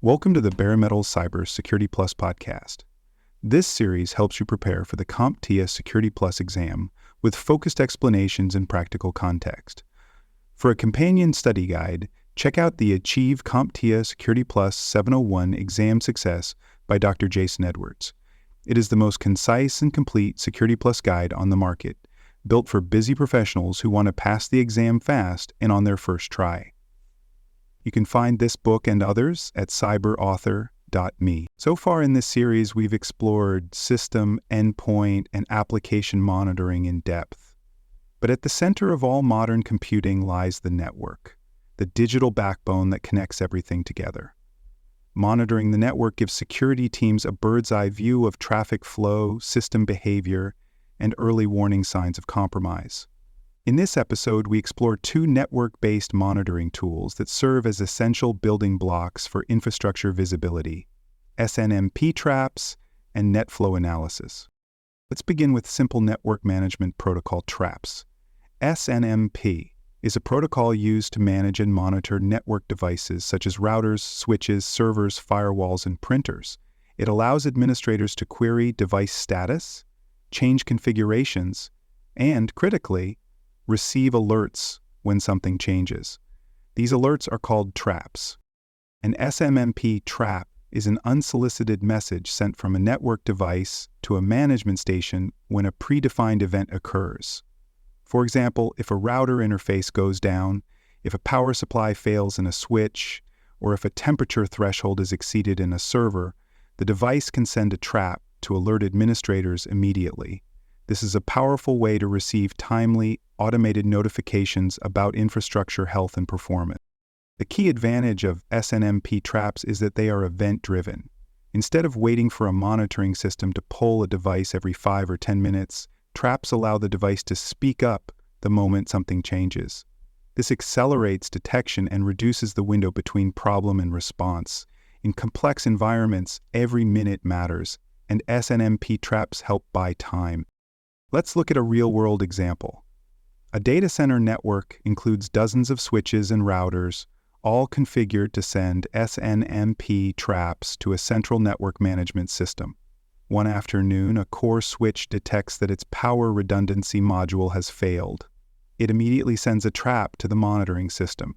Welcome to the Bare Metal Cyber Security Plus podcast. This series helps you prepare for the CompTIA Security Plus exam with focused explanations and practical context. For a companion study guide, check out the Achieve CompTIA Security Plus 701 Exam Success by Dr. Jason Edwards. It is the most concise and complete Security Plus guide on the market, built for busy professionals who want to pass the exam fast and on their first try. You can find this book and others at cyberauthor.me. So far in this series, we've explored system, endpoint, and application monitoring in depth. But at the center of all modern computing lies the network, the digital backbone that connects everything together. Monitoring the network gives security teams a bird's-eye view of traffic flow, system behavior, and early warning signs of compromise. In this episode, we explore two network-based monitoring tools that serve as essential building blocks for infrastructure visibility: SNMP traps and NetFlow analysis. Let's begin with simple network management protocol traps. SNMP is a protocol used to manage and monitor network devices such as routers, switches, servers, firewalls, and printers. It allows administrators to query device status, change configurations, and, critically, receive alerts when something changes. These alerts are called traps. An SNMP trap is an unsolicited message sent from a network device to a management station when a predefined event occurs. For example, if a router interface goes down, if a power supply fails in a switch, or if a temperature threshold is exceeded in a server, the device can send a trap to alert administrators immediately. This is a powerful way to receive timely, automated notifications about infrastructure health and performance. The key advantage of SNMP traps is that they are event-driven. Instead of waiting for a monitoring system to pull a device every 5 or 10 minutes, traps allow the device to speak up the moment something changes. This accelerates detection and reduces the window between problem and response. In complex environments, every minute matters, and SNMP traps help buy time. Let's look at a real-world example. A data center network includes dozens of switches and routers, all configured to send SNMP traps to a central network management system. One afternoon, a core switch detects that its power redundancy module has failed. It immediately sends a trap to the monitoring system.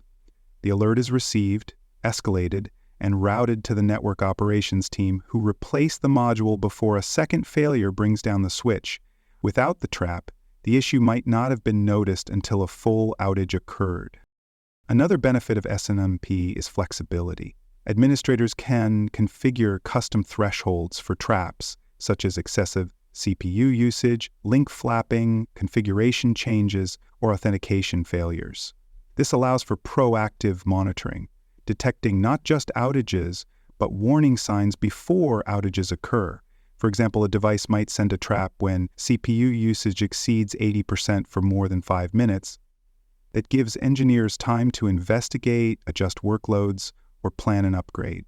The alert is received, escalated, and routed to the network operations team, who replace the module before a second failure brings down the switch. Without the trap, the issue might not have been noticed until a full outage occurred. Another benefit of SNMP is flexibility. Administrators can configure custom thresholds for traps, such as excessive CPU usage, link flapping, configuration changes, or authentication failures. This allows for proactive monitoring, detecting not just outages, but warning signs before outages occur. For example, a device might send a trap when CPU usage exceeds 80% for more than 5 minutes. That gives engineers time to investigate, adjust workloads, or plan an upgrade.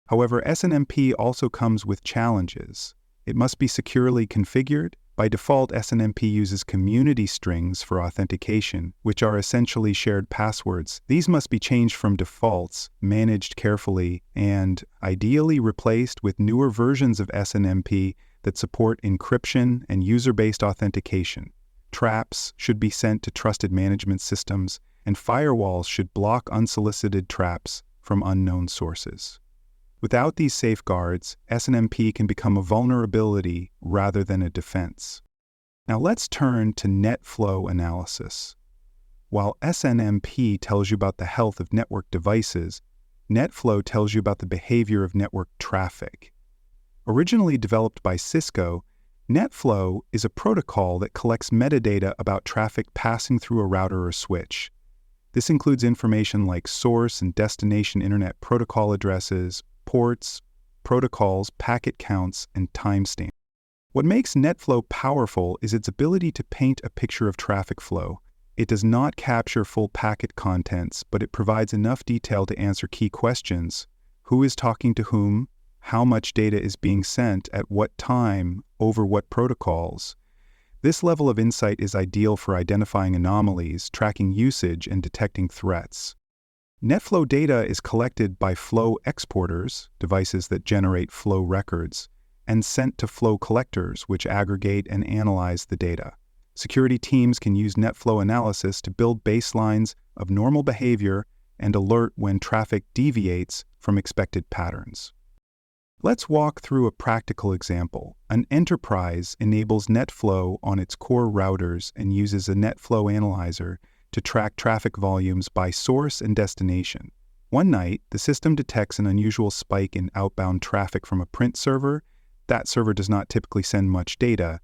However, SNMP also comes with challenges. It must be securely configured. By default, SNMP uses community strings for authentication, which are essentially shared passwords. These must be changed from defaults, managed carefully, and ideally replaced with newer versions of SNMP that support encryption and user-based authentication. Traps should be sent to trusted management systems, and firewalls should block unsolicited traps from unknown sources. Without these safeguards, SNMP can become a vulnerability rather than a defense. Now let's turn to NetFlow analysis. While SNMP tells you about the health of network devices, NetFlow tells you about the behavior of network traffic. Originally developed by Cisco, NetFlow is a protocol that collects metadata about traffic passing through a router or switch. This includes information like source and destination internet protocol addresses, ports, protocols, packet counts, and timestamps. What makes NetFlow powerful is its ability to paint a picture of traffic flow. It does not capture full packet contents, but it provides enough detail to answer key questions: who is talking to whom, how much data is being sent, at what time, over what protocols. This level of insight is ideal for identifying anomalies, tracking usage, and detecting threats. NetFlow data is collected by flow exporters, devices that generate flow records, and sent to flow collectors, which aggregate and analyze the data. Security teams can use NetFlow analysis to build baselines of normal behavior and alert when traffic deviates from expected patterns. Let's walk through a practical example. An enterprise enables NetFlow on its core routers and uses a NetFlow analyzer to track traffic volumes by source and destination. One night, the system detects an unusual spike in outbound traffic from a print server. That server does not typically send much data.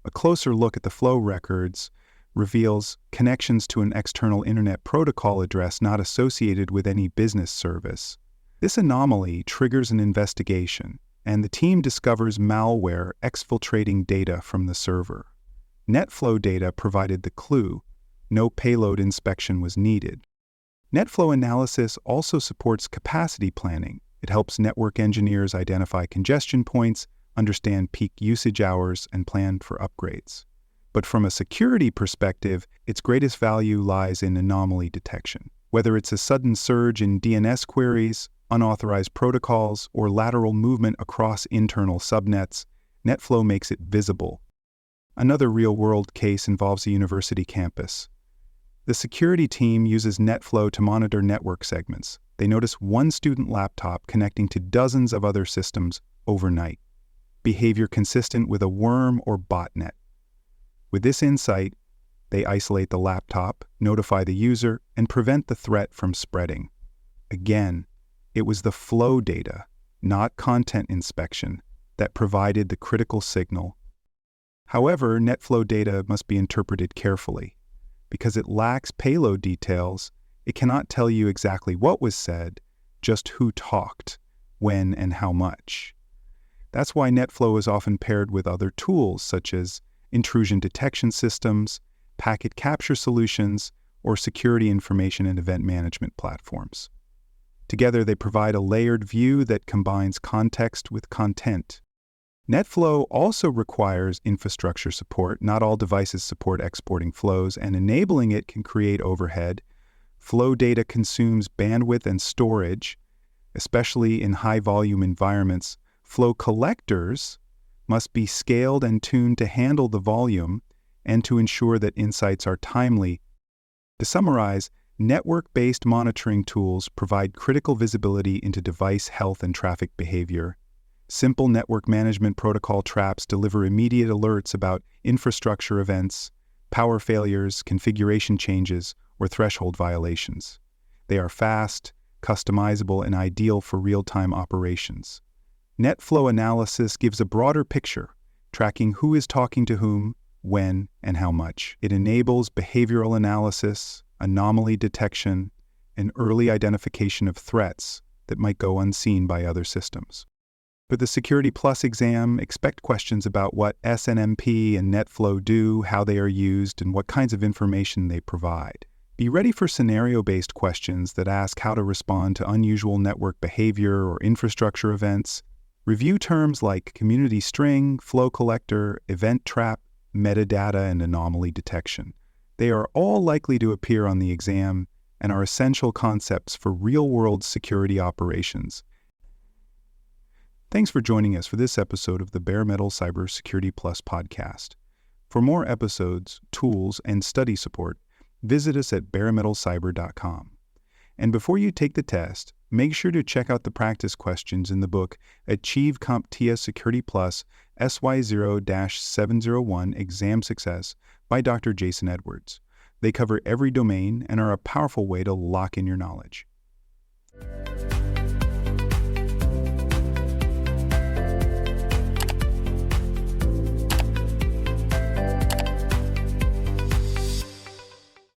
A closer look at the flow records reveals connections to an external internet protocol address not associated with any business service. This anomaly triggers an investigation, and the team discovers malware exfiltrating data from the server. NetFlow data provided the clue. No payload inspection was needed. NetFlow analysis also supports capacity planning. It helps network engineers identify congestion points, understand peak usage hours, and plan for upgrades. But from a security perspective, its greatest value lies in anomaly detection. Whether it's a sudden surge in DNS queries, unauthorized protocols, or lateral movement across internal subnets, NetFlow makes it visible. Another real-world case involves a university campus. The security team uses NetFlow to monitor network segments. They notice one student laptop connecting to dozens of other systems overnight. Behavior consistent with a worm or botnet. With this insight, they isolate the laptop, notify the user, and prevent the threat from spreading. Again, it was the flow data, not content inspection, that provided the critical signal. However, NetFlow data must be interpreted carefully. Because it lacks payload details, it cannot tell you exactly what was said, just who talked, when, and how much. That's why NetFlow is often paired with other tools such as intrusion detection systems, packet capture solutions, or security information and event management platforms. Together, they provide a layered view that combines context with content. NetFlow also requires infrastructure support. Not all devices support exporting flows, and enabling it can create overhead. Flow data consumes bandwidth and storage, especially in high-volume environments. Flow collectors must be scaled and tuned to handle the volume and to ensure that insights are timely. To summarize, network-based monitoring tools provide critical visibility into device health and traffic behavior. Simple network management protocol traps deliver immediate alerts about infrastructure events, power failures, configuration changes, or threshold violations. They are fast, customizable, and ideal for real-time operations. NetFlow analysis gives a broader picture, tracking who is talking to whom, when, and how much. It enables behavioral analysis, anomaly detection, and early identification of threats that might go unseen by other systems. For the Security Plus exam, expect questions about what SNMP and NetFlow do, how they are used, and what kinds of information they provide. Be ready for scenario-based questions that ask how to respond to unusual network behavior or infrastructure events. Review terms like community string, flow collector, event trap, metadata, and anomaly detection. They are all likely to appear on the exam and are essential concepts for real-world security operations. Thanks for joining us for this episode of the Bare Metal Cybersecurity Plus podcast. For more episodes, tools, and study support, visit us at baremetalcyber.com. And before you take the test, make sure to check out the practice questions in the book Achieve CompTIA Security Plus SY0-701 Exam Success by Dr. Jason Edwards. They cover every domain and are a powerful way to lock in your knowledge.